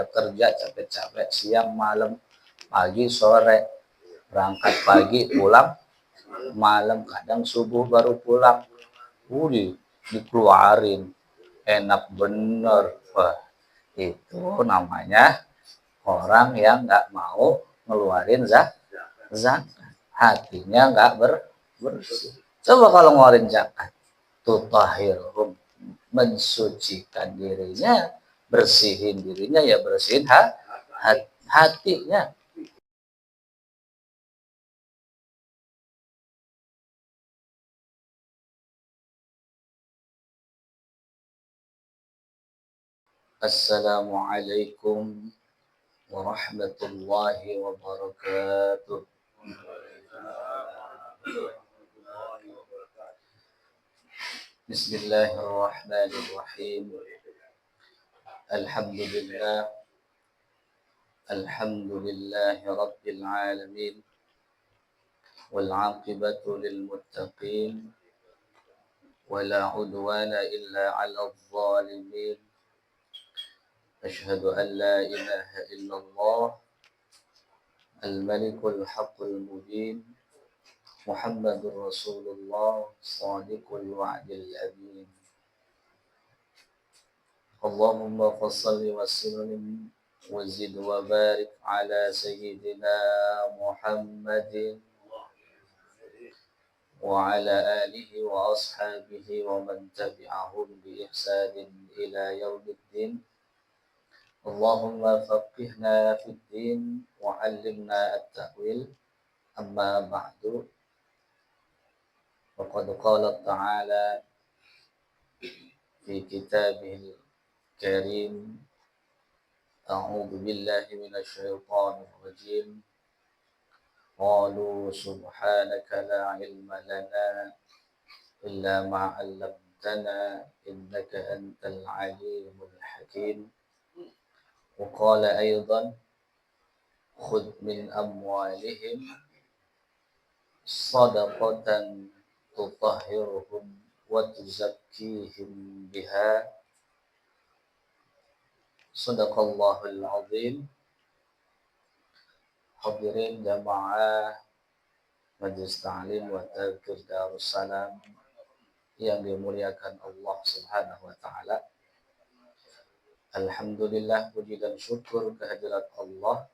udah kerja capek-capek siang malam, pagi sore, berangkat pagi pulang malam, kadang subuh baru pulang. Dikeluarin enak bener. Wah, itu namanya orang yang nggak mau ngeluarin zakat, hatinya nggak bersih. Coba kalau ngeluarin zakat, tutahhirum, mensucikan dirinya, bersihin dirinya, ya bersihin hatinya. Assalamualaikum warahmatullahi wabarakatuh. Bismillahirrahmanirrahim. Alhamdulillah. Alhamdulillahi rabbil alamin. Wal 'aqibatu lil muttaqin. Wala 'udwana illa 'alal zalimin. Asyhadu an la ilaha illallah al-malikul haqqul mubin. Muhammadur Rasulullah Shadiqul wa'dil amin. Allahumma fassalli wa sallim wa zid wa barik ala sayyidina Muhammadin wa ala alihi wa ashabihi wa man tabi'ahum bi ihsanin ila yaumiddin. Allahumma faqihna fid din wa 'allimna at-ta'wil. Amma ba'du. Faqad qala ta'ala fi kitabihil karim. A'udzu billahi minasy syaithanir rajim. Qalu subhanaka la ilma lana illa ma 'allamtana innaka antal alimul hakim. Wa qala aidan khudh min amwalihim shadaqatan tutahhiruhum wa tuzakkihim biha. Shadaqallahul azim. Hadirin jamaah Majelis Ta'lim wa Tadhkir Darussalam yang dimuliakan Allah Subhanahu wa taala. Alhamdulillah, puji dan syukur kehadirat Allah.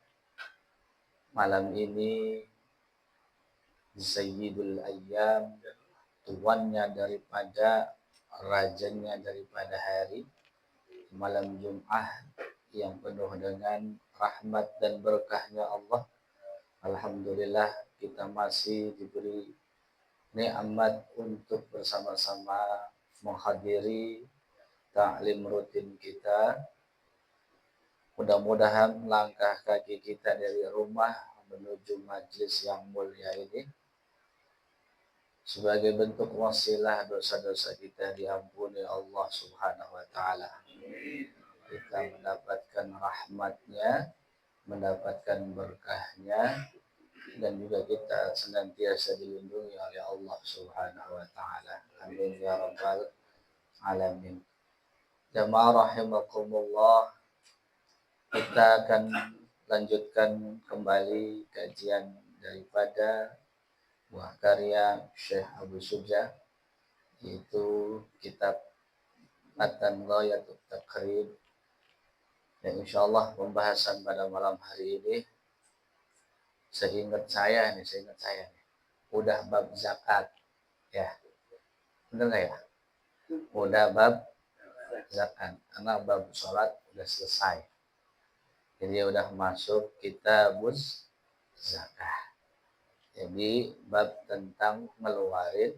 Malam ini Sayyidul Ayyam, tuannya daripada, rajanya daripada hari, malam Jum'ah yang penuh dengan rahmat dan berkahnya Allah. Alhamdulillah, kita masih diberi nikmat untuk bersama-sama menghadiri taklim rutin kita. Mudah-mudahan langkah kaki kita dari rumah menuju majlis yang mulia ini sebagai bentuk wasilah dosa-dosa kita diampuni Allah Subhanahu wa taala. Kita mendapatkan rahmatnya, mendapatkan berkahnya, dan juga kita senantiasa dilindungi oleh Allah Subhanahu wa taala. Amin ya rabbal alamin. Jamaah rahimakumullah, kita akan lanjutkan kembali kajian daripada buah karya Syekh Abu Syuja, yaitu kitab Matan Ghayatut Taqrib. Dan insyaallah pembahasan pada malam hari ini, seingat saya nih, udah bab zakat ya, bener nggak ya? Udah bab zakat, karena bab sholat udah selesai, jadi udah masuk kitabuz zakat. Jadi bab tentang ngeluarin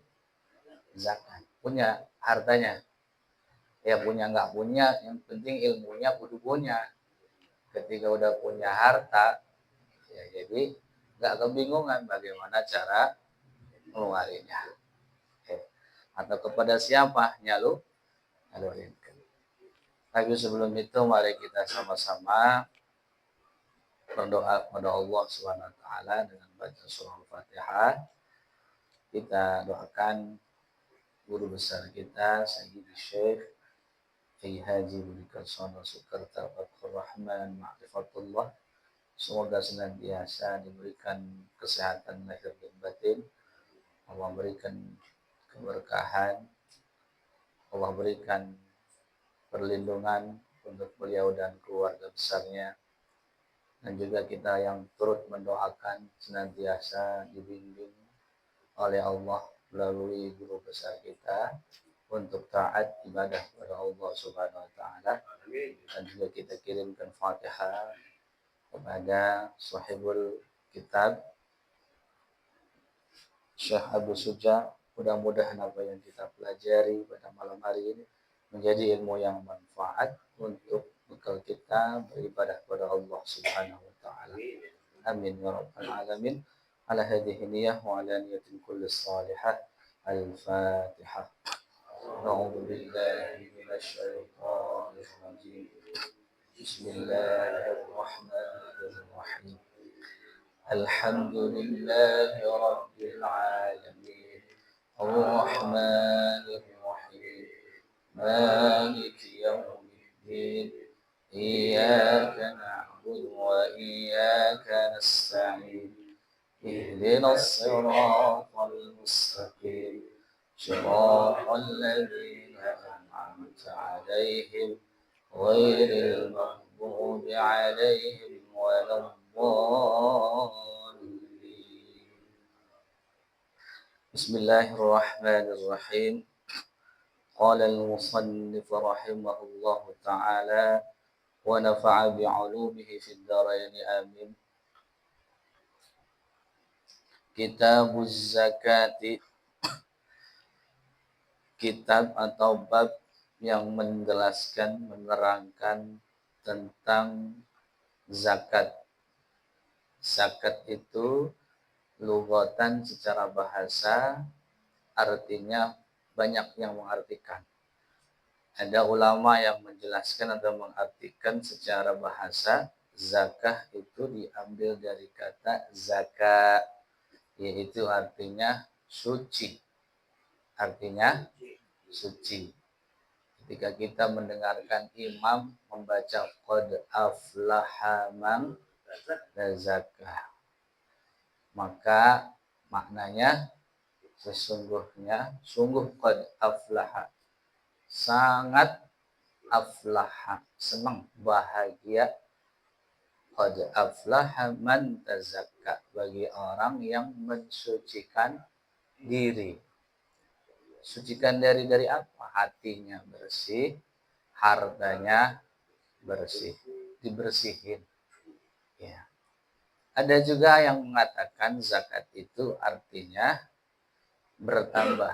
zakat. Punya hartanya, ya punya nggak punya, yang penting ilmunya kudu punya. Ketika udah punya harta, ya jadi nggak kebingungan bagaimana cara mengeluarinya. Atau kepada siapa nyalurin. Tapi sebelum itu mari kita sama-sama berdoa kepada Allah Subhanahu wa taala dengan baca surah Al-Fatihah. Kita doakan guru besar kita Sayyidi Syekh Ai haji berikan sono sukarta fathur rahman ma'rifatullah. Semoga senantiasa diberikan kesehatan lahir dan batin. Allah berikan keberkahan. Allah berikan perlindungan untuk beliau dan keluarga besarnya. Dan juga kita yang turut mendoakan senantiasa dibimbing oleh Allah melalui guru besar kita untuk taat ibadah kepada Allah Subhanahu wa taala. Dan juga kita kirimkan Fatihah kepada sahibul kitab Syekh Abu Suja. Mudah-mudahan apa yang kita pelajari pada malam hari ini menjadi ilmu yang manfaat untuk bekal kita beribadah kepada Allah Subhanahu wa taala. Amin ya rabbal alamin. Ala hadhihi niyyah wa ala niyatin kulli salihah. Al-Fatihah. A'udzu billahi minasy syaithanir rajim. Bismillahirrahmanirrahim. Alhamdulillahi rabbil alamin. Ar-Rahmanir Rahim. Maliki yaumiddin. Iyyaka na'budu wa iyyaka nasta'in. Ihdinas siratal mustaqim. Shiratal ladzina an'amta 'alaihim ghairil maghdubi 'alaihim waladdallin. Bismillahirrahmanirrahim. Qala al-musannif rahimahullahu ta'ala wa nafa'a bi'ulumihi fid dharain amin. Kitabuz zakati, kitab atau bab yang menjelaskan, menerangkan tentang zakat. Zakat itu lughatan secara bahasa artinya banyak yang mengartikan. Ada ulama yang menjelaskan atau mengartikan secara bahasa zakah itu diambil dari kata zakat, yaitu artinya suci. Artinya suci. Ketika kita mendengarkan imam membaca qad aflaha man zakah, maka maknanya sesungguhnya sungguh qad aflaha, sangat aflaha, senang, bahagia, qad aflaha man tazakka, bagi orang yang mensucikan diri. Sucikan dari apa? Hatinya bersih, hartanya bersih, dibersihin. Ya. Ada juga yang mengatakan zakat itu artinya bertambah,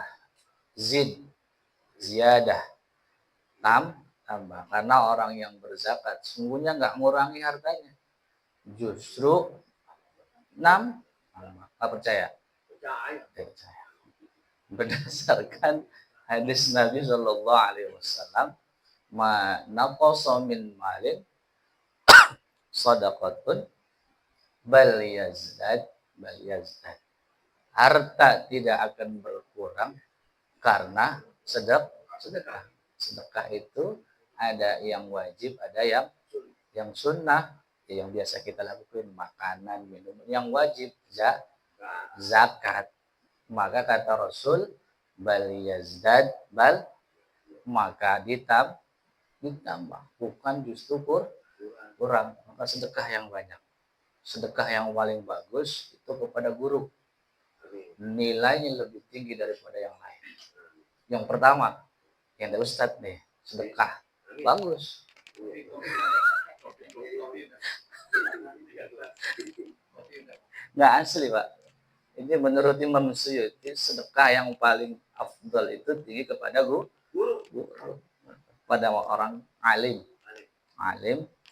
ziyadah, tambah. Karena orang yang berzakat sungguhnya nggak ngurangi hartanya, justru nambah. Nggak percaya? Percaya. Berdasarkan hadis Nabi Shallallahu Alaihi Wasallam, ma naqasa min malin sadaqatun bal yazdad. Harta tidak akan berkurang karena sedekah. Sedekah itu ada yang wajib, ada yang sunnah, yang biasa kita lakukan, makanan, minum. Yang wajib zakat. Maka kata Rasul, bal yazdad, maka ditambah, bukan justru kurang. Maka sedekah yang banyak. Sedekah yang paling bagus itu kepada guru. Nilainya lebih tinggi daripada yang lain. Yang pertama, yang dari Ustadz nih, sedekah bagus. Nggak asli, Pak. Ini menurut Imam Suyuti, sedekah yang paling afdal itu tinggi kepada guru. Pada orang alim,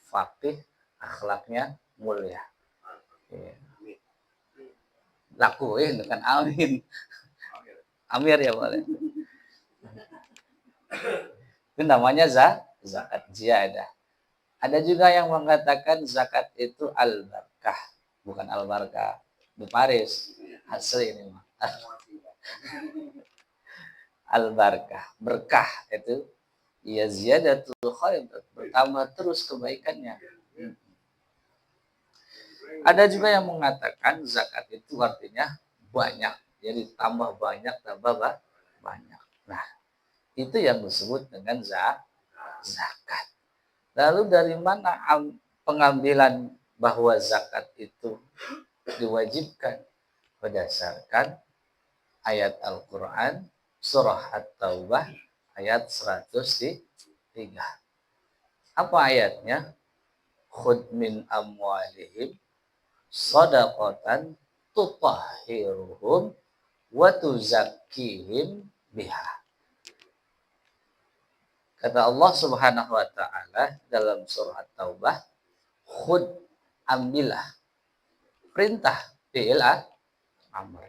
faqih, akhlaknya mulia. Lakuin kan, amin. Amir ya boleh. Itu namanya zakat ziyadah. Ada juga yang mengatakan zakat itu al-barakah, bukan al-barakah di Paris. Asli ini mah. Al-barakah, berkah itu Ya ziyadatul khair, bertambah terus kebaikannya. Ada juga yang mengatakan zakat itu artinya banyak. Jadi tambah banyak, tambah banyak. Nah, itu yang disebut dengan zakat. Lalu dari mana pengambilan bahwa zakat itu diwajibkan? Berdasarkan ayat Al-Quran surah At-Taubah ayat 103. Apa ayatnya? Khud min amwalihim shadaqatan tutahhiruhum wa tuzakkihim biha. Kata Allah Subhanahu wa taala dalam surah At-Taubah, khud, ambillah. Perintah fi'il amr.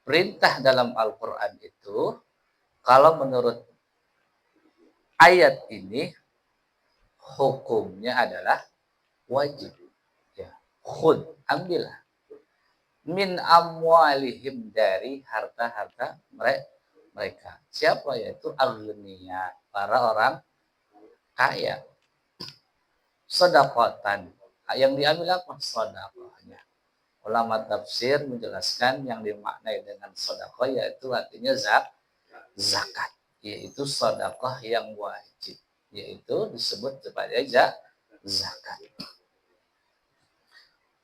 Perintah dalam Al-Qur'an itu kalau menurut ayat ini hukumnya adalah wajib. Ya, khud, ambillah. Min amwalihim, dari harta-harta mereka. Siapa? Yaitu aghnia, para orang kaya. Sedekatan, yang diambil apa? Sedekahnya. Ulama tafsir menjelaskan yang dimaknai dengan sedekah yaitu artinya zakat, yaitu sedekah yang wajib, yaitu disebut sebagai zakat.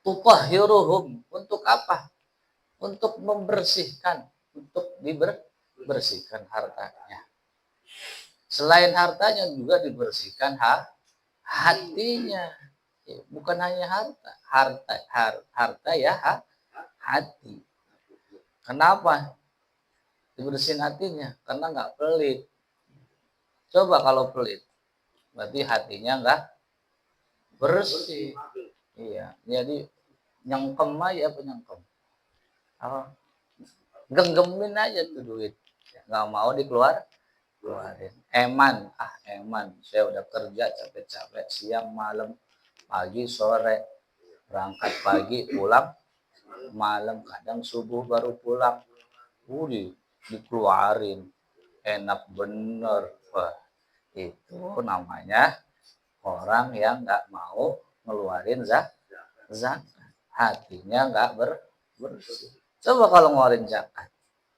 Tutahhiruhum, untuk apa? Untuk membersihkan, untuk dibersihkan hartanya. Selain hartanya juga dibersihkan hatinya. Bukan hanya harta ya, hati. Kenapa dibersihin hatinya? Karena nggak pelit. Coba kalau pelit, berarti hatinya nggak bersih. Iya, jadi nyengkem aja, penyengkem. Genggemin aja tuh duit, nggak mau keluarin. Eman, saya udah kerja capek-capek siang malam, pagi sore, berangkat pagi pulang malam, kadang subuh baru pulang. Dikeluarin, enak bener. Wah, itu namanya orang yang nggak mau ngeluarin zakat, hatinya nggak bersih. Coba kalau ngeluarin zakat,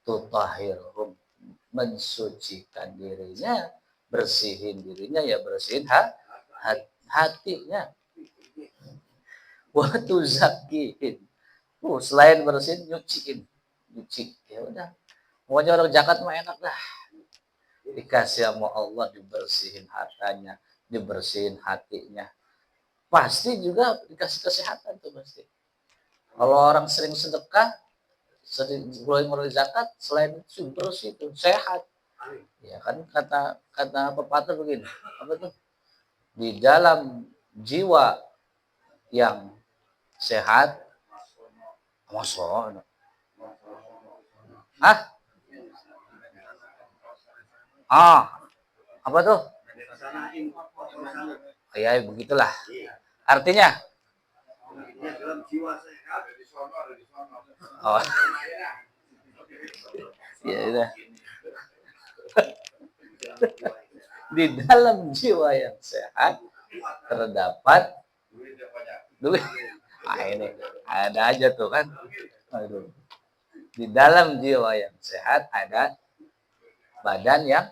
tutahhiruhum, mensucikan dirinya, bersihin dirinya, ya bersihin hatinya. Waktu zakiin, selain bersihin, nyuci, ya udah. Pokoknya orang zakat mah enak lah, dikasih sama Allah, dibersihin hartanya, dibersihin hatinya, pasti juga dikasih kesehatan tuh pasti. Kalau orang sering sedekah, sering ngeluarin zakat, selain itu bersih itu sehat. Ya kan kata pepatah begini, apa tuh? Di dalam jiwa yang sehat, masalah. Apa tuh? Ya begitulah. Artinya, oh, ya udah. Di dalam jiwa yang sehat terdapat duit. Ini ada aja tuh kan. Aduh. Di dalam jiwa yang sehat ada badan yang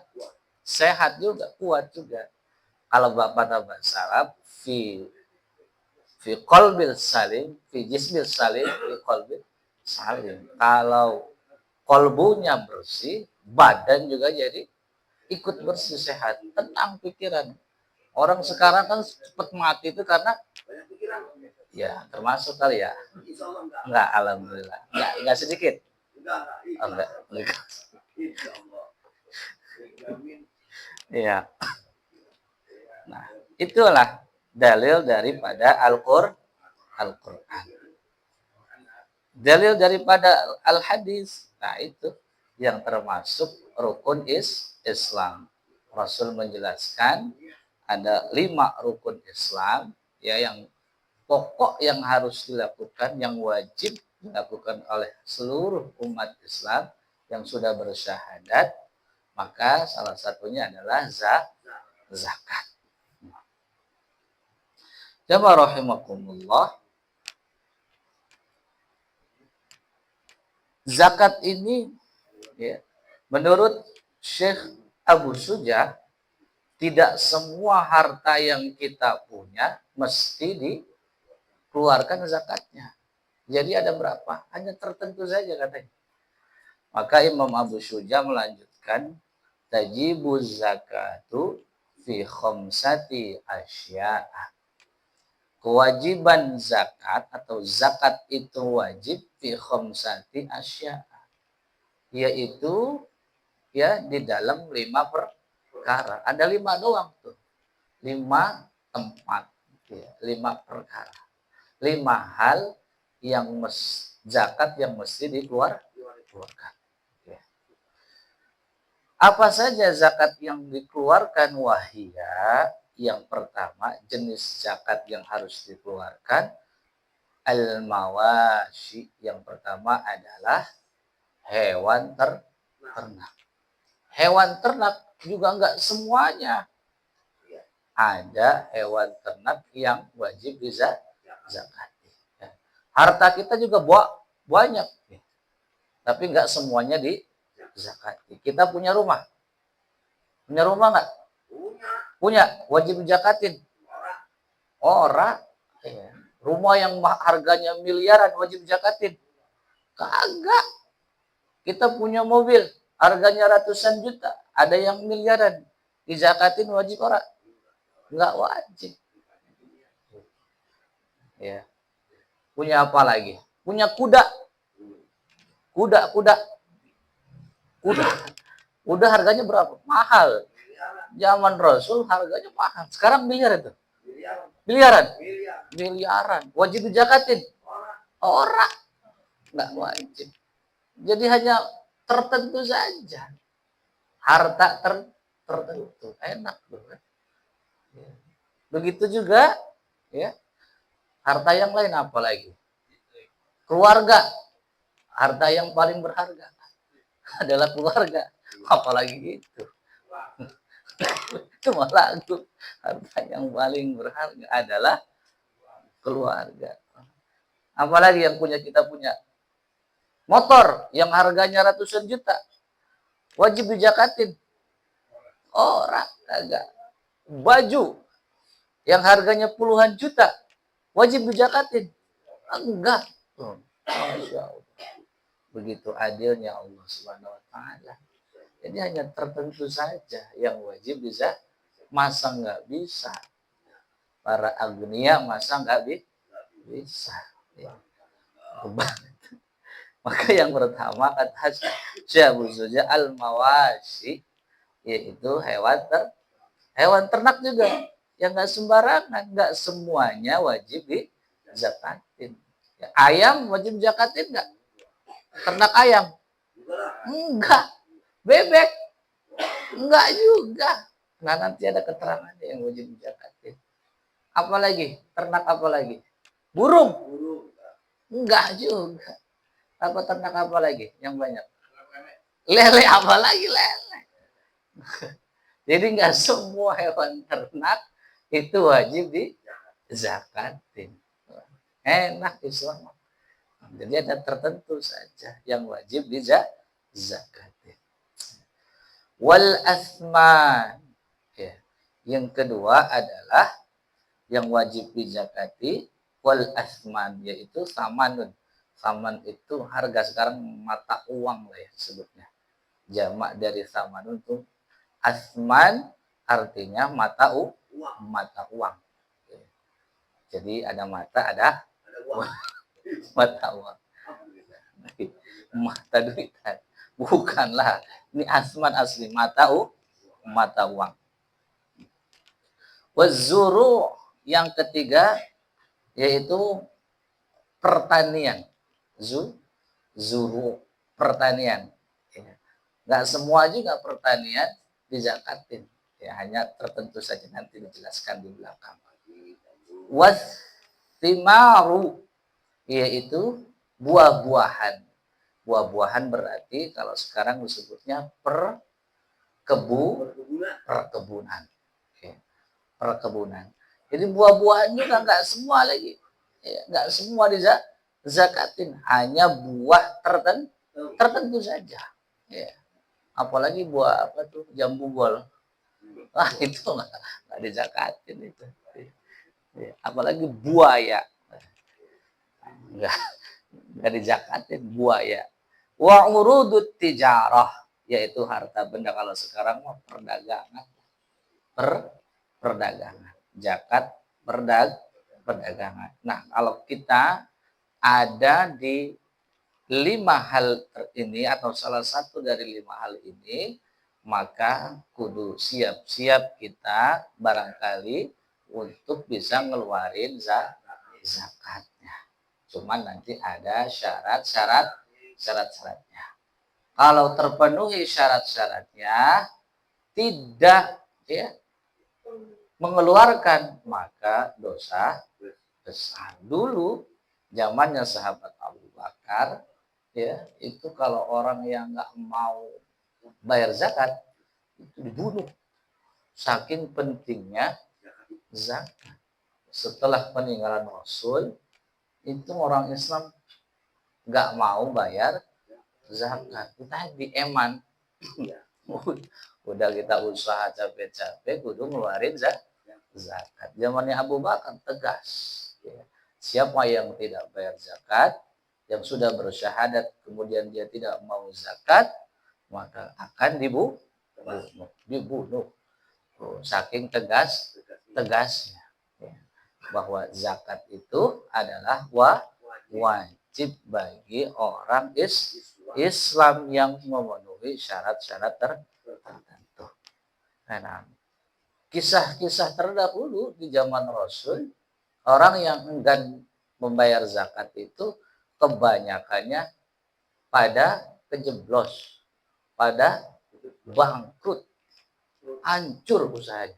sehat juga, kuat juga. Kalau bapak bahasa Arab, fi qalbil salim, fi jismil salim, fi qalbil salim. Kalau kolbunya bersih, badan juga jadi ikut bersih, sehat, tenang pikiran. Orang sekarang kan cepat mati itu karena ya termasuk kali ya. Enggak, alhamdulillah. Enggak sedikit. Enggak. Iya. Nah, itulah dalil daripada Al-Qur'an. Dalil daripada Al-Hadis. Nah, itu yang termasuk rukun Islam. Rasul menjelaskan ada 5 rukun Islam ya, yang pokok yang harus dilakukan, yang wajib dilakukan oleh seluruh umat Islam yang sudah bersyahadat. Maka salah satunya adalah zakat. Jamaah rahimakumullah. Zakat ini ya, menurut Syekh Abu Suja, tidak semua harta yang kita punya mesti dikeluarkan zakatnya. Jadi ada berapa? Hanya tertentu saja katanya. Maka Imam Abu Suja melanjutkan, tajibu zakatu fi khamsati asya'a. Kewajiban zakat atau zakat itu wajib fi khamsati asya'a, yaitu ya di dalam 5 perkara. Ada 5 doang tuh. 5 tempat, ya, 5 perkara. 5 hal yang zakat yang mesti dikeluarkan. Ya. Apa saja zakat yang dikeluarkan? Wahia, yang pertama jenis zakat yang harus dikeluarkan al-mawashi, yang pertama adalah hewan ternak. Hewan ternak juga enggak semuanya. Ada hewan ternak yang wajib dizakati. Harta kita juga banyak, tapi enggak semuanya dizakati. Kita punya rumah. Punya rumah enggak? Punya, wajib dizakatin. Orang, ya. Rumah yang harganya miliaran wajib dizakatin. Kagak. Kita punya mobil, harganya ratusan juta, ada yang miliaran, dizakatin wajib orang? Enggak wajib. Ya. Punya apa lagi? Punya kuda. Kuda. Kuda harganya berapa? Mahal. Zaman Rasul harganya mahal. Sekarang miliar itu. Miliaran. Wajib dizakatin? Orang. Enggak wajib. Jadi hanya tertentu saja. Harta tertentu. Enak loh kan. Begitu juga ya. Harta yang lain apa lagi? Keluarga. Harta yang paling berharga adalah keluarga. Apalagi itu. Cuma lagu. Harta yang paling berharga adalah keluarga. Apalagi yang kita punya? Motor yang harganya ratusan juta. Wajib dizakatin? Orang kagak. Baju yang harganya puluhan juta. Wajib dizakatin? Enggak. Masya Allah. Begitu adilnya Allah Subhanahu wa taala. Jadi hanya tertentu saja yang wajib bisa. Masa enggak bisa? Para agnia masa enggak bisa? Ya. Maka yang pertama kata Syekh Abu Suja al-mawashi, yaitu hewan ternak juga yang enggak sembarangan, enggak semuanya wajib dizakatin. Ya, ayam wajib zakatin enggak? Ternak ayam? Enggak. Bebek? Enggak juga. Nah, nanti ada keterangannya yang wajib dizakatin. Apalagi? Ternak apa lagi? Burung? Enggak juga. Apa ternak apa lagi yang banyak? Lele, apa lagi lele? Jadi enggak semua hewan ternak itu wajib dizakatin. Enak Islam. Jadi ada tertentu saja yang wajib dizakatin. Wal asman. Ya. Yang kedua adalah yang wajib dizakati wal asman, yaitu samanun. Saman itu harga sekarang mata uang lah ya sebutnya. Jamak dari samanun itu asman, artinya mata uang. Jadi ada mata, ada uang. Mata uang. Mata duitan. Bukanlah. Ini asman asli. Mata uang. Wazuru, yang ketiga yaitu pertanian. Zuru, pertanian. Nggak semua juga pertanian dizakatin. Ya, hanya tertentu saja, nanti dijelaskan di belakang. Wasimaru, yaitu buah-buahan. Buah-buahan berarti kalau sekarang disebutnya perkebunan. perkebunan. Jadi buah-buahan juga nggak semua lagi, ya, nggak semua dizakatin, hanya buah tertentu saja. Ya. Apalagi buah apa tuh jambu gol, itu nggak dizakatin itu. Ya. Apalagi buaya, nggak nggak dizakatin buaya. Wa urudut tijarah, yaitu harta benda, kalau sekarang mah perdagangan. Perdagangan. Zakat perdagangan. Nah, kalau kita ada di 5 hal ini atau salah satu dari 5 hal ini, maka kudu siap-siap kita barangkali untuk bisa ngeluarin zakatnya. Cuman nanti ada syarat-syaratnya. Kalau terpenuhi syarat-syaratnya, tidak ya mengeluarkan, maka dosa besar. Dulu zamannya sahabat Abu Bakar, ya, itu kalau orang yang nggak mau bayar zakat itu dibunuh. Saking pentingnya zakat. Setelah peninggalan Rasul, itu orang Islam nggak mau bayar zakat. Kita di eman. Udah kita usaha capek-capek, kudu ngeluarin zakat. Zamannya Abu Bakar tegas. Ya. Siapa yang tidak bayar zakat, yang sudah bersyahadat kemudian dia tidak mau zakat, maka akan dibunuh. Saking tegasnya, ya. Bahwa zakat itu adalah wajib bagi orang Islam yang memenuhi syarat-syarat tertentu. Nah, kisah-kisah terdahulu di zaman Rasul, orang yang enggan membayar zakat itu kebanyakannya pada kejeblos, pada bangkrut, hancur usahanya.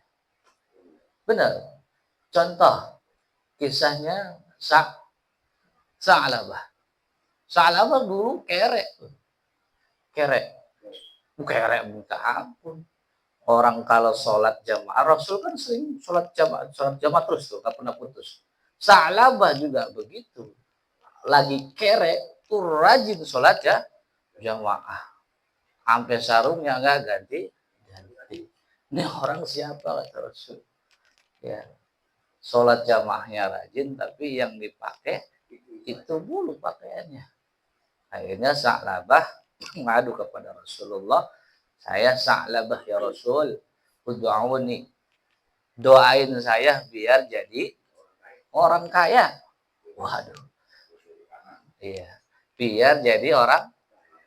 Benar. Contoh kisahnya Sa'labah. Sa'labah dulu kerek minta ampun. Orang kalau sholat jamaah, Rasul kan sering sholat jamaah terus tuh, gak pernah putus. Sa'labah juga begitu. Lagi kerek tuh rajin sholat ya jamaah. Sampai sarungnya nggak ganti. Ini orang siapa kata Rasul? Ya, sholat jamaahnya rajin, tapi yang dipakai itu bulu pakaiannya. Akhirnya Sa'labah ngadu kepada Rasulullah, saya Sa'labah ya Rasul, ud'uni, doain saya biar jadi orang kaya. Waduh, iya, biar jadi orang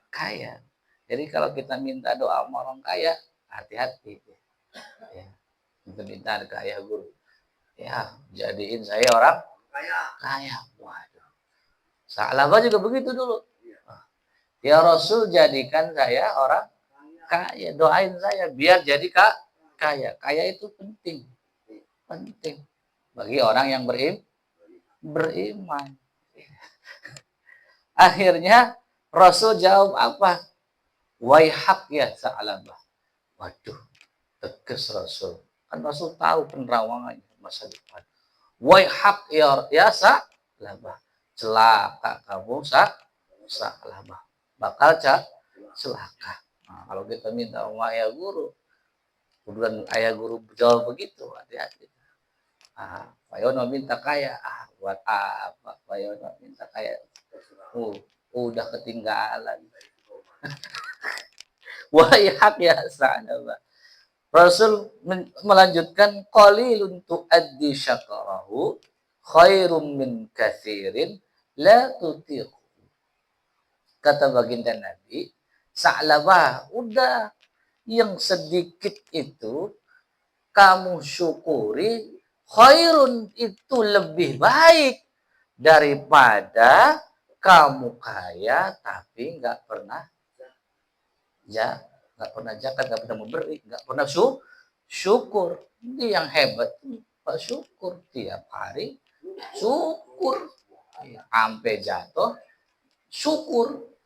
kaya. Jadi kalau kita minta doa sama orang kaya, hati-hati. Ya, kita minta ke ayah guru, ya jadiin saya orang kaya. Waduh, Sa'labah juga begitu dulu. Ya Rasul, jadikan saya orang kaya, doain saya biar jadi kaya. Kaya itu penting bagi orang yang beriman. Akhirnya Rasul jawab apa? Waihak ya Sa'labah. Waduh, tegas Rasul. Kan Rasul tahu penerawangannya masa depan. Waihak ya Sa'labah. Celaka kamu Sa'labah. Bakal celaka. Nah, kalau kita minta sama ayah guru, kemudian ayah guru jawab begitu, hati-hati. Pak Yono minta kaya, buat apa Pak Yono minta kaya? Udah ketinggalan. Waihak ya Sa'labah. Rasul melanjutkan, qalilun tuaddi syakarahu khairum min katsirin la tutiq. Kata baginda Nabi, Sa'labah, udah yang sedikit itu kamu syukuri, khairun itu lebih baik daripada kamu kaya tapi nggak pernah zakat, nggak pernah memberi, nggak pernah syukur. Ini yang hebat, Pak, syukur tiap hari, syukur sampai jatuh, syukur.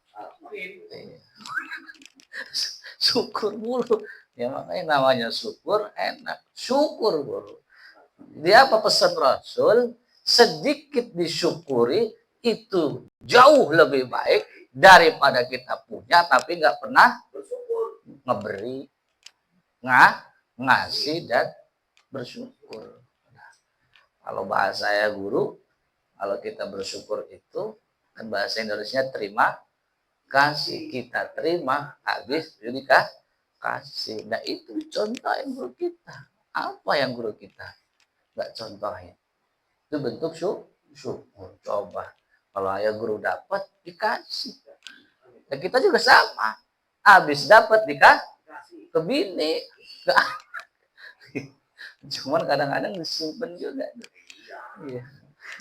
Syukur mulu. Ya makanya namanya syukur enak. Syukur mulu. Dia apa pesan Rasul? Sedikit disyukuri itu jauh lebih baik daripada kita punya tapi nggak pernah ngeberi, ngasih dan bersyukur. Kalau bahasa saya guru, kalau kita bersyukur itu kan bahasa Indonesia terima kasih, kita terima habis jadi kasih. Nah itu contoh yang guru kita. Apa yang guru kita nggak contohin? Itu bentuk syukur. Coba kalau ayah guru dapat dikasih. Ya kita juga sama. Habis dapat dikasih ke bini, ke cuman kadang-kadang disimpan juga. Iya.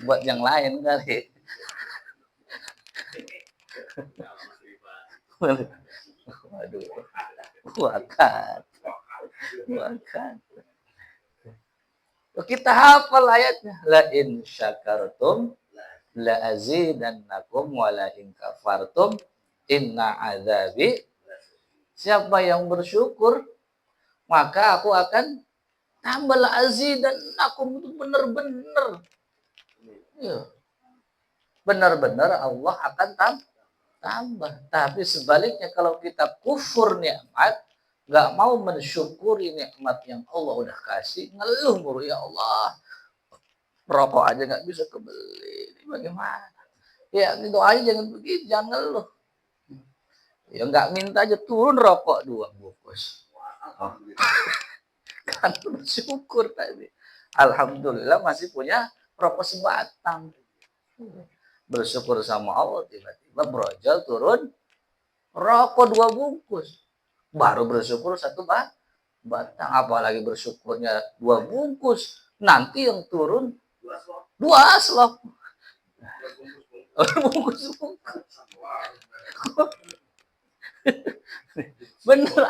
Buat yang lain kali. Waduh. Wakat. Kita hafal ayatnya. La in syakartum la azidannakum wa la in kafartum inna azabi. Siapa yang bersyukur maka aku akan tambah la azidannakum, itu benar-benar. Ya. Benar-benar Allah akan tambah. Tapi sebaliknya kalau kita kufur nikmat, nggak mau mensyukuri nikmat yang Allah udah kasih, ngeluh mulu, ya Allah, rokok aja nggak bisa kebeli, ini bagaimana? Ya itu aja jangan begitu, jangan ngeluh. Ya nggak minta aja turun rokok 2 bungkus. Oh. Kan bersyukur tadi. Alhamdulillah masih punya rokok sebatang. Bersyukur sama Allah, tiba-tiba brojol turun rokok 2 bungkus. Baru bersyukur 1 batang, apalagi bersyukurnya 2 bungkus. Nanti yang turun 2 slop. Bungkus-bungkus. Bener,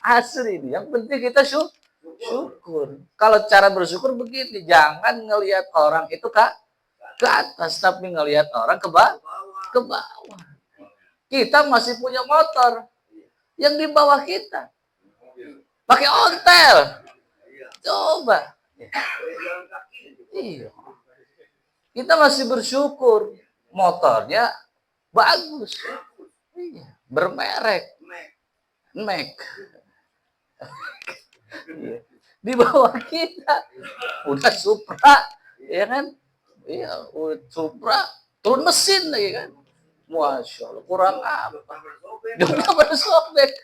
asli nih. Yang penting kita syukur. Kalau cara bersyukur begini, jangan ngelihat orang itu ke atas, tapi ngelihat orang ke bawah. Kita masih punya motor yang di bawah kita pakai ontel. Coba. Iya. Kita masih bersyukur motornya bagus. Iya. Bermerek. Mac. Iya. Di bawah kita udah Supra, ya kan? Iya, Supra turun mesin lagi kan. Masya Allah, kurang apa? Juga bersobek.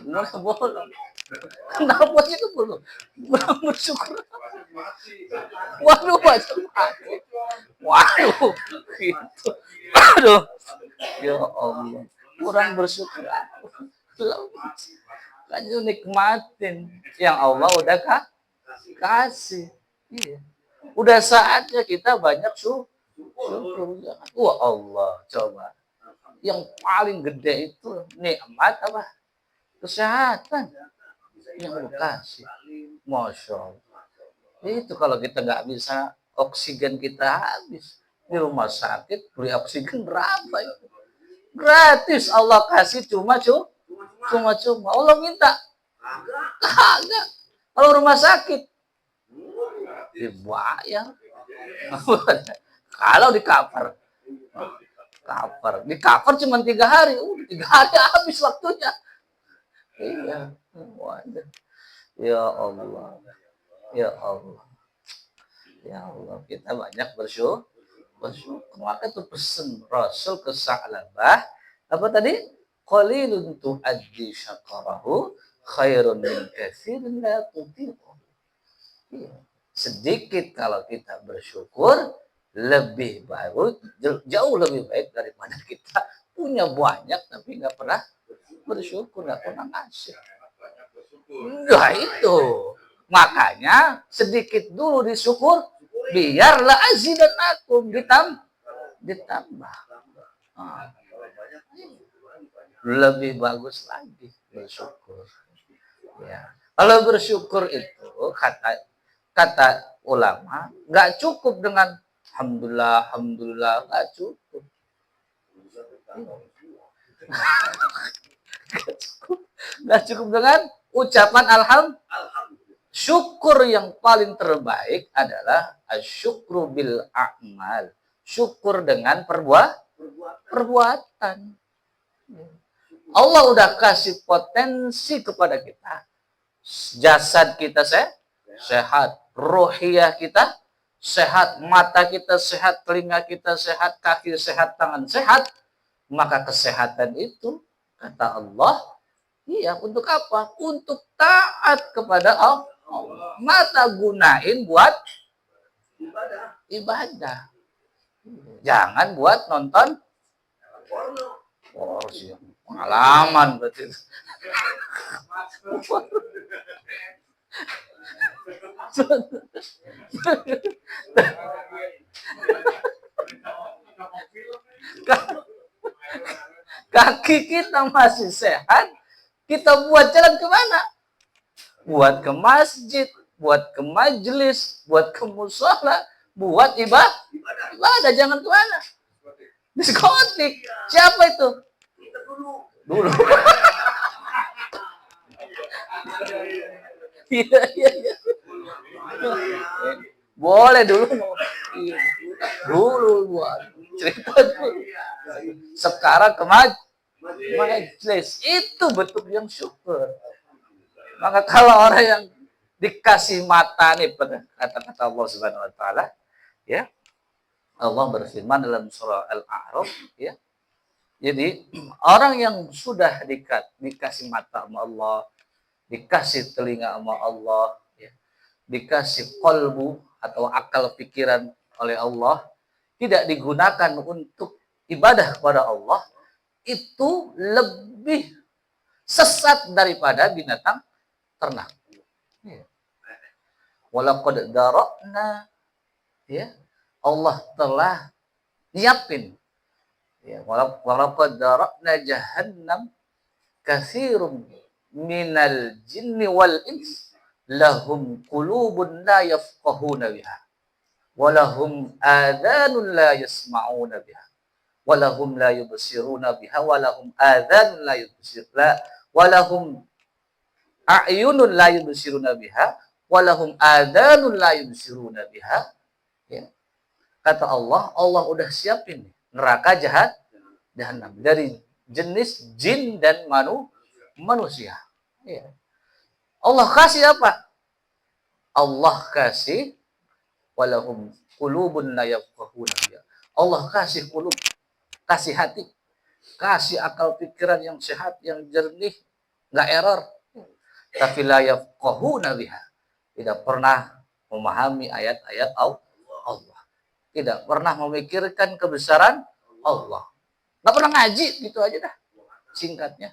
Mulai bolong. Kenapa sih itu belum bersyukur? Waduh, macam apa? Waduh, gitu. Aduh, ya Allah, kurang bersyukur. Kan nikmatin yang Allah udah kasih. Iya. Udah saatnya kita banyak syukur. Wah Allah, coba. Yang paling gede itu nikmat apa? Kesehatan yang lu kasih. Masya Allah. Itu kalau kita nggak bisa, oksigen kita habis. Di rumah sakit beli oksigen berapa itu? Gratis Allah kasih, cuma. Allah minta kagak. Kalau rumah sakit dibayar. Kalau di cover cuma 3 hari, 3 hari habis waktunya. Iya. Waduh. Ya Allah, ya Allah, ya Allah, kita banyak bersyukur. Maka itu pesan Rasul ke Sa'labah apa tadi? Qalilun tu'addi syakarahu khairun min katsirin la tutiqu. Sedikit kalau kita bersyukur lebih baik, jauh lebih baik daripada kita punya banyak tapi nggak pernah bersyukur, nggak pernah ngasih. Nah itu makanya sedikit dulu disyukur, biarlah azidannakum ditambah. Lebih bagus lagi bersyukur. Ya. Kalau bersyukur itu kata ulama nggak cukup dengan alhamdulillah nggak cukup. Nggak cukup dengan ucapan alhamdulillah. Syukur yang paling terbaik adalah asyukru bil a'mal. Syukur dengan perbuatan. Allah udah kasih potensi kepada kita. Jasad kita sehat, rohiyah kita sehat, mata kita sehat, telinga kita sehat, kaki sehat, tangan sehat. Maka kesehatan itu, kata Allah, iya untuk apa? Untuk taat kepada Allah. Mata gunain buat ibadah. Jangan buat nonton porno. Pengalaman berarti. Kaki kita masih sehat, kita buat jalan kemana? Buat ke masjid, buat ke majelis, buat ke musola, buat ibadah. Jangan kemana? Diskotik. Siapa itu? Dulu. Iya. Boleh dulu. Dulu buat cerita dulu. Sekarang ke majelis. Itu bentuk yang syukur. Maka kalau orang yang dikasih mata nih, kata-kata Allah Subhanahu wa taala, ya. Allah berfirman dalam surah Al-A'raf, ya. Jadi orang yang sudah dikasih mata sama Allah, dikasih telinga sama Allah, ya, dikasih kolbu atau akal pikiran oleh Allah, tidak digunakan untuk ibadah kepada Allah, itu lebih sesat daripada binatang ternak. Ya. Walaqad dara'na, ya, Allah telah nyiapin, ya, walaqad dara'na jahannam katsirum minal jinni wal ins lahum qulubun la yafqahuna biha walahum adhanun la yasma'una biha walahum la yubsiruna biha walahum adhanun la yubsiruna walahum a'yunun la yubsiruna biha walahum adhanun la yubsiruna biha. Ya. Kata Allah udah siapin neraka jahanam dari jenis jin dan manusia. Ya. Allah kasih apa? Allah kasih walahum qulubun la yafqahuna biha. Allah kasih qulub, kasih hati, kasih akal pikiran yang sehat, yang jernih, enggak error. Tapi la yafqahuna biha. Tidak pernah memahami ayat-ayat Allah. Tidak pernah memikirkan kebesaran Allah. Enggak pernah ngaji, gitu aja dah. Singkatnya.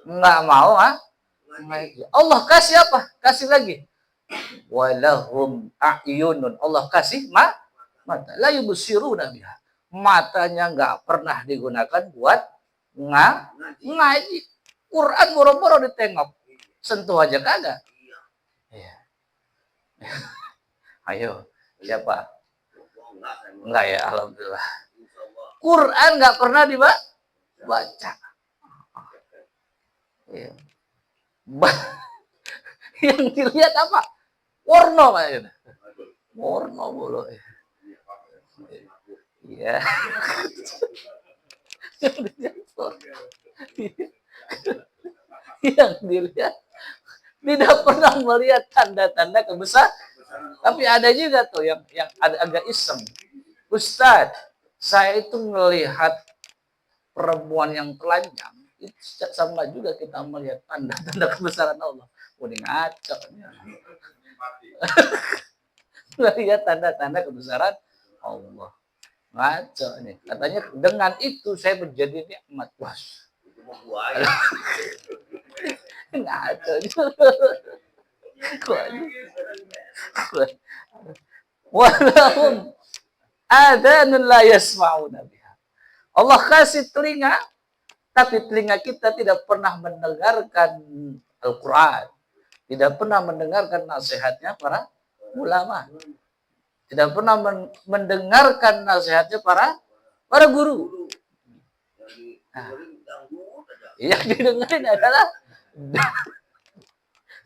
Enggak mau ngaji. Allah kasih apa? Kasih lagi. Walahum a'yunun. Allah kasih mata. La yubsiruna biha. Matanya enggak pernah digunakan buat ngaji. Quran boro-boro ditengok. Sentuh aja kagak. Ya. Ayo, siapa? Enggak ya, alhamdulillah. Quran enggak pernah dibaca. Ya. Yang dilihat apa? Porno kayaknya. Porno mulu. Iya. Yang dilihat tidak pernah melihat tanda-tanda kebesaran. Tapi ada juga tuh yang agak iseng. Ustadz, saya itu melihat perempuan yang telanjang, itu sama juga kita melihat tanda-tanda kebesaran Allah. Udah ngaco. Melihat tanda-tanda kebesaran Allah. Ngaco nih. Katanya dengan itu saya menjadi nikmat. Wah. Ngaco. Walahum adhanun la yasma'una biha. Allah kasih telinga, tapi telinga kita tidak pernah mendengarkan Al-Quran. Tidak pernah mendengarkan nasihatnya para ulama. Tidak pernah mendengarkan nasihatnya para guru. Nah, yang didengarin adalah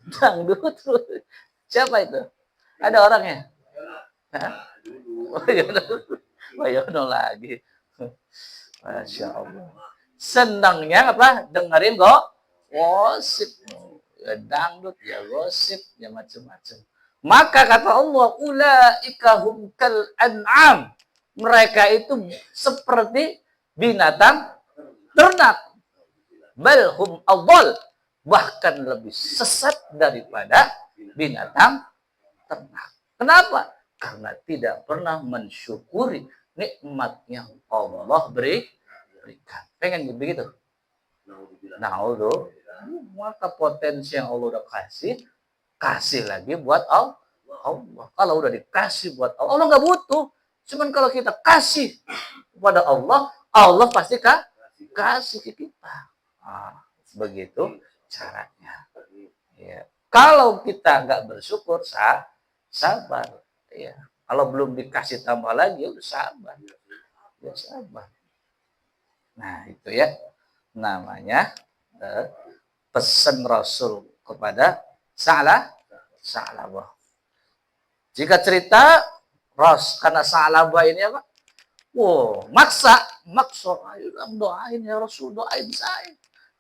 dangdut, Siapa itu? Ada orangnya? Hah? Wayono lagi. Masya Allah. Senangnya apa? Dengerin kok gosip. Ya dangdut, ya gosip, ya macam-macam. Maka kata Allah, ulaika hum kal an'am. Mereka itu seperti binatang ternak. Bal hum adall. Bahkan lebih sesat daripada binatang ternak. Kenapa? Karena tidak pernah mensyukuri nikmat yang Allah berikan. Pengen begitu? Nah, maka potensi yang Allah udah kasih lagi buat Allah. Kalau udah dikasih buat Allah, Allah nggak butuh. Cuman kalau kita kasih kepada Allah, Allah pasti kasih ke kita. Nah, begitu caranya. Ya. Kalau kita nggak bersyukur, sabar. Ya. Kalau belum dikasih tambah lagi, udah sabar. Ya sabar. Nah itu ya namanya pesan Rasul kepada Sa'labah. Jika cerita karena Sa'labah ini apa? Wow, maksa, ayo doain ya Rasul, doain saya.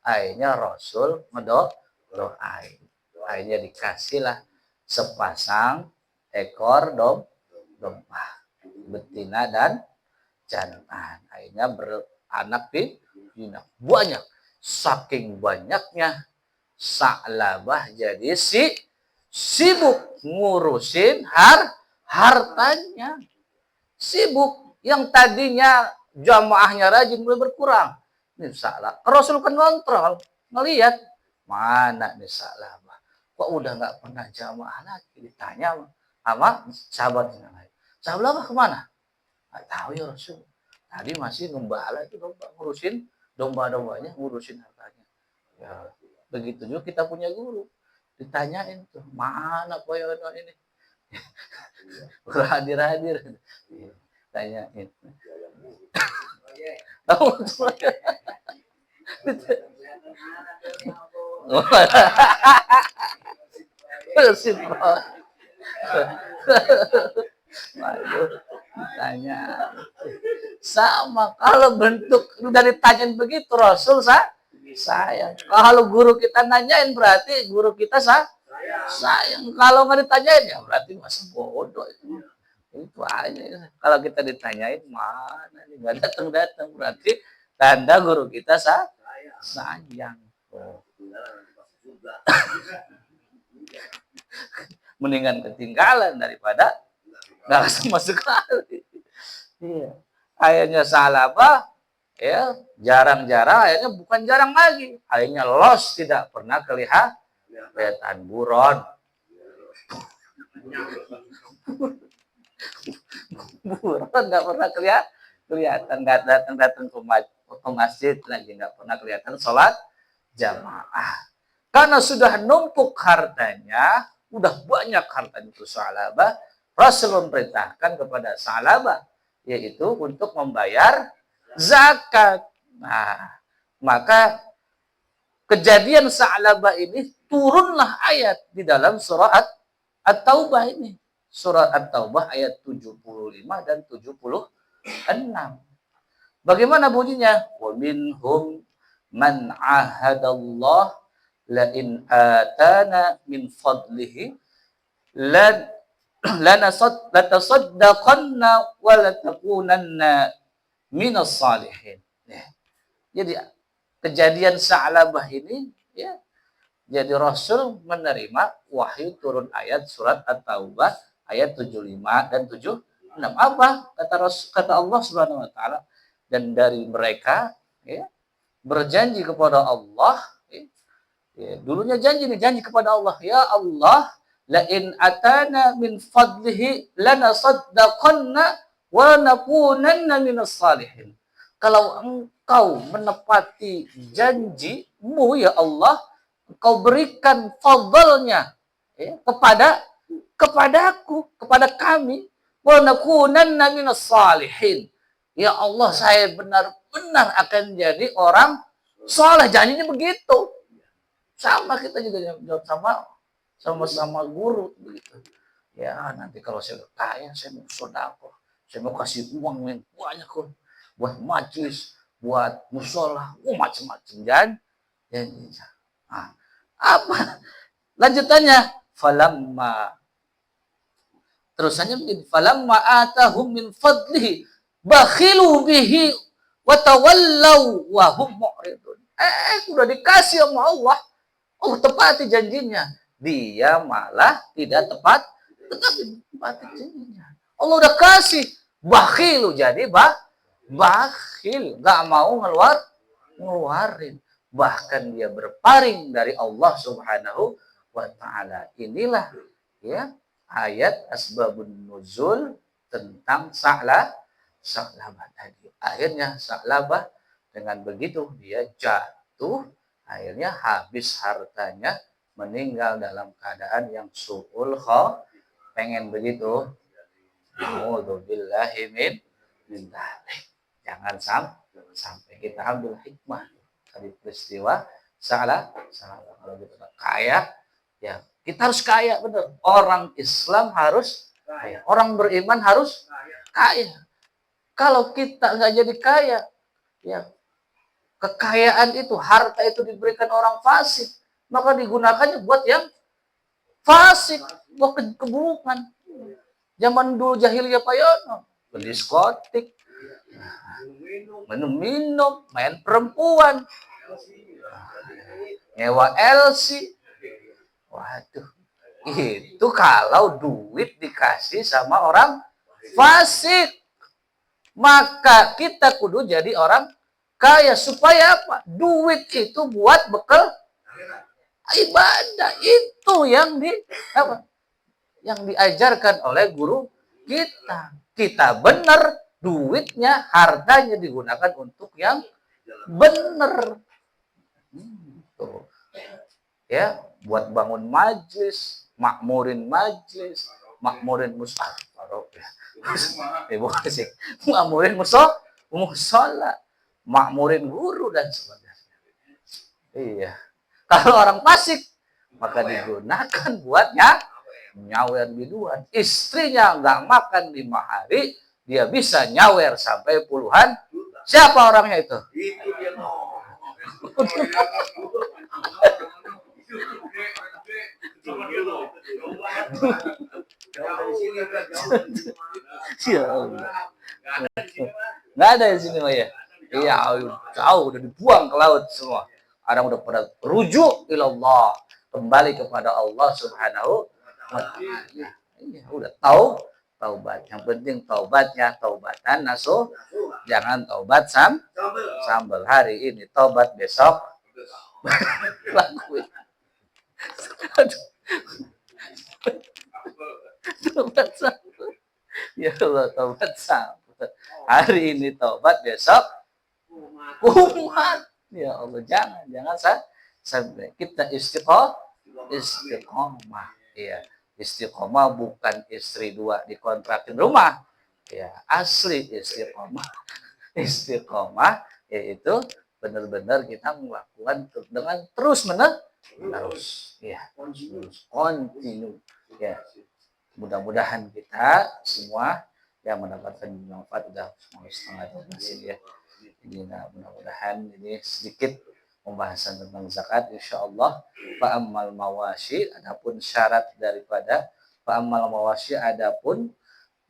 Akhirnya Rasul doain. Akhirnya dikasihlah sepasang ekor domba, betina dan jantan. Akhirnya beranak pinak. Banyak. Saking banyaknya Sa'labah jadi sibuk ngurusin hartanya. Sibuk. Yang tadinya jamaahnya rajin mulai berkurang. Ini Sa'labah. Rasul kan kontrol. Ngelihat. Mana nih Sa'labah. Kok udah gak pernah jamaah lagi. Ditanya sama sahabatnya. Sa'labah kemana? Gak tahu ya Rasul. Tadi masih gembala itu ngurusin domba-dombanya, ngurusin hartanya. Ya, begitu juga kita punya guru. Ditanyain tuh, mana Poyono ini? Hadir-hadir. Tanyain. Tahu Waduh, ditanya. Sama kalau bentuk udah ditanyain begitu Rasul sayang. Kalau guru kita nanyain berarti guru kita sayang. Kalau nggak ditanyain ya berarti masa bodoh itu. Itu aja. Kalau kita ditanyain mana nih nggak datang berarti tanda guru kita sayang. Mendingan ketinggalan daripada nggak sama sekali. Iya. Akhirnya Sa'labah ya jarang-jarang, akhirnya bukan jarang lagi, akhirnya los, tidak pernah kelihatan buron. Buron nggak pernah kelihatan, nggak datang ke masjid lagi, nggak pernah kelihatan sholat jamaah karena sudah numpuk hartanya, udah banyak harta itu Sa'labah. Rasul memerintahkan kepada Sa'labah yaitu untuk membayar zakat. Nah, maka kejadian Sa'labah ini turunlah ayat di dalam surat At-Taubah ini. Surat At-Taubah ayat 75 dan 76. Bagaimana bunyinya? Wa minhum man ahadallah la in atana min fadlihi lan latasaddaqanna wa latakunanna minas salihin. Ya. Jadi kejadian Sa'labah ini ya, jadi Rasul menerima wahyu turun ayat surat At-Taubah ayat 75 dan 76. Apa kata Allah Subhanahu wa taala? Dan dari mereka ya, berjanji kepada Allah ya, dulunya janji kepada Allah, ya Allah, la in atana min fadlihi lanasaddaqanna wa nakunanna minas salihin. Kalau engkau menepati janjimu ya Allah, engkau berikan fadlnya ya, kepadaku, kepada kami, wa nakunanna minas salihin. Ya Allah, saya benar-benar akan jadi orang soleh. Janjinya begitu. Sama kita juga jawab sama sama-sama guru begitu. Ya nanti kalau saya udah kaya saya mau sedekah, saya mau kasih uang yang banyak kok buat majlis, buat musola, macam-macam dan nah, apa lanjutannya? Falamma terusannya begini, falamma atahum min fadlihi bakhilu bihi wa tawallaw wa hum mu'ridun. Sudah dikasih sama Allah. Allah tepati janjinya. Dia malah tidak tepat, tetapi tepati janjinya. Allah udah kasih, bakhilu jadi bakhil, nggak mau ngeluarin. Bahkan dia berpaling dari Allah Subhanahu wa taala. Inilah ya ayat asbabun nuzul tentang Sa'labah tadi. Akhirnya Sa'labah dengan begitu dia jatuh, akhirnya habis hartanya, meninggal dalam keadaan yang su'ul pengen begitu. A'udzubillahi min dzalik. Jangan sampai kita ambil hikmah dari peristiwa salah. Kalau kita kaya, ya kita harus kaya benar. Orang Islam harus kaya. Orang beriman harus kaya. Kalau kita nggak jadi kaya, ya kekayaan itu, harta itu diberikan orang fasik, maka digunakannya buat yang fasik, buat keburukan. Zaman dulu jahiliyah payono, berdiskotik, minum, main perempuan, nyewa LC. Waduh, itu kalau duit dikasih sama orang fasik, maka kita kudu jadi orang kaya. Supaya apa? Duit itu buat bekal ibadah. Itu yang diajarkan oleh guru kita. Kita benar, duitnya, hartanya digunakan untuk yang benar. Ya, buat bangun majlis, makmurin mushaf, makmurin musola, makmurin guru dan sebagainya. Iya. Kalau orang fasik maka digunakan buatnya nyawer biduan. Istrinya nggak makan 5 hari, dia bisa nyawer sampai puluhan. Siapa orangnya itu? Nggak ada di sini Maya. Iya, jauh udah dibuang ke laut semua. Orang udah pada rujuk ilallah, kembali kepada Allah Subhanahu wa taala. Iya, udah taubat. Yang penting taubatnya taubatan nasuh, jangan taubat sambal. Hari ini taubat, besok lakuin. Taubat sambal. Ya Allah, taubat sambal. Hari ini taubat, besok kumat. Ya Allah, jangan sampai kita istiqomah. Iya, istiqomah bukan istri 2 dikontrakin rumah. Ya, asli istiqomah yaitu benar-benar kita melakukan dengan terus menerus. Ya, continue. Ya, mudah-mudahan kita semua yang mendapatkan manfaat sudah setengah 12 ya. Ini mudah-mudahan ini sedikit pembahasan tentang zakat, insyaallah. Fa'ammal mawashi, adapun syarat daripada fa'ammal mawashi, adapun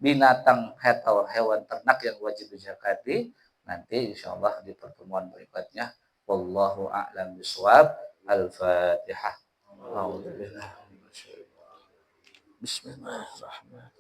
binatang atau hewan ternak yang wajib dizakati, nanti insyaallah di pertemuan berikutnya. Wallahu a'lam bishawab. Al-Fatihah. Bismillahirrahmanirrahim.